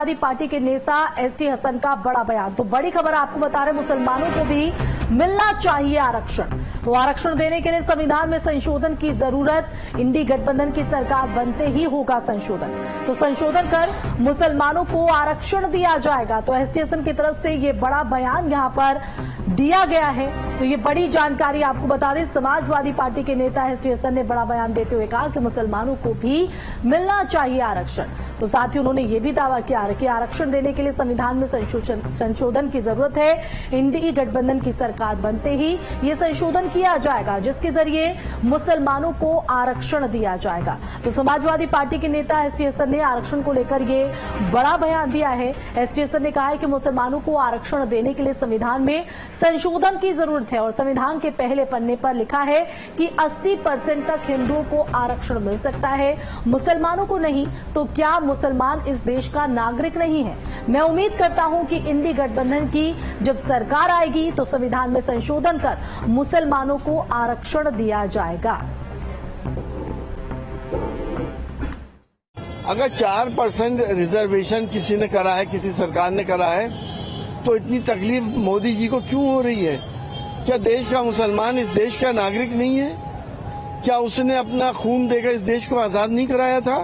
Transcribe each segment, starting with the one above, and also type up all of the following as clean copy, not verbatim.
Party के नेता ST Hasan का बड़ा बयान। तो बड़ी खबर आपको बता रहे, मुसलमानों को भी मिलना चाहिए आरक्षण। तो आरक्षण देने के लिए संविधान में संशोधन की जरूरत, इंडी गठबंधन की सरकार बनते ही होगा संशोधन। तो संशोधन कर मुसलमानों को आरक्षण दिया जाएगा। तो एसटी हसन की तरफ से ये बड़ा बयान यहां पर दिया गया है। तो ये बड़ी जानकारी आपको बता दें, समाजवादी पार्टी के नेता एसटी हसन ने बड़ा बयान देते हुए कहा कि मुसलमानों को भी मिलना चाहिए आरक्षण। तो साथ ही उन्होंने ये भी दावा किया कि आरक्षण देने के लिए संविधान में संशोधन की जरूरत है। इंडी गठबंधन की सरकार बनते ही ये संशोधन किया जाएगा, जिसके जरिए मुसलमानों को आरक्षण दिया जाएगा। तो समाजवादी पार्टी के नेता एसटी हसन ने आरक्षण को लेकर ये बड़ा बयान दिया है। एसटी हसन ने कहा है कि मुसलमानों को आरक्षण देने के लिए संविधान में संशोधन की जरूरत है और संविधान के पहले पन्ने पर लिखा है कि 80% तक हिंदुओं को आरक्षण मिल सकता है, मुसलमानों को नहीं। तो क्या मुसलमान इस देश का नागरिक नहीं है? मैं उम्मीद करता हूं कि इंडी गठबंधन की जब सरकार आएगी तो संविधान में संशोधन कर मुसलमानों को आरक्षण दिया जाएगा। अगर 4% रिजर्वेशन किसी ने करा है, किसी सरकार ने करा है, तो इतनी तकलीफ मोदी जी को क्यों हो रही है? क्या देश का मुसलमान इस देश का नागरिक नहीं है? क्या उसने अपना खून देकर इस देश को आजाद नहीं कराया था?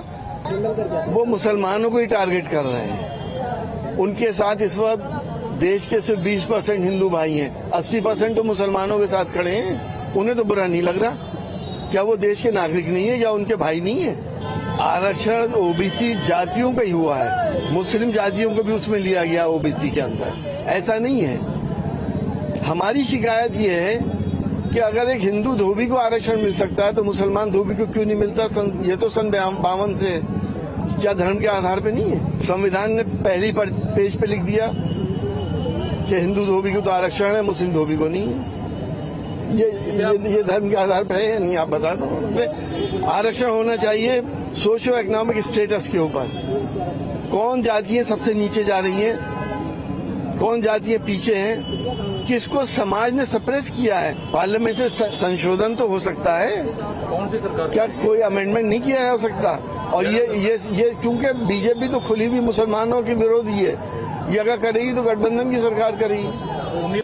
वो मुसलमानों को ही टारगेट कर रहे हैं। उनके साथ इस वक्त देश के सिर्फ 20% हिंदू भाई हैं, 80% तो मुसलमानों के साथ खड़े हैं। उन्हें तो बुरा नहीं लग रहा? क्या वो देश के नागरिक नहीं है या उनके भाई नहीं है? आरक्षण ओबीसी जातियों का ही हुआ है, मुस्लिम जातियों को भी उसमें लिया गया ओबीसी के अंदर। ऐसा नहीं है। हमारी शिकायत ये है कि अगर एक हिंदू धोबी को आरक्षण मिल सकता है तो मुसलमान धोबी को क्यों नहीं मिलता? ये तो सन 52 से क्या धर्म के आधार पे नहीं है? संविधान ने पहली पेज पे लिख दिया कि हिंदू धोबी को तो आरक्षण है, मुस्लिम धोबी को नहीं है। ये धर्म के आधार पे है या नहीं, आप बता दो। आरक्षण होना चाहिए सोशियो इकोनॉमिक स्टेटस के ऊपर। कौन जातियां सबसे नीचे जा रही हैं, कौन जातियां पीछे हैं, किसको समाज ने सप्रेस किया है? पार्लियामेंट से संशोधन तो हो सकता है, कौन सी सरकार? क्या कोई अमेंडमेंट नहीं किया जा सकता? और ये क्योंकि बीजेपी तो खुली भी मुसलमानों की विरोधी है, ये अगर करेगी तो गठबंधन की सरकार करेगी।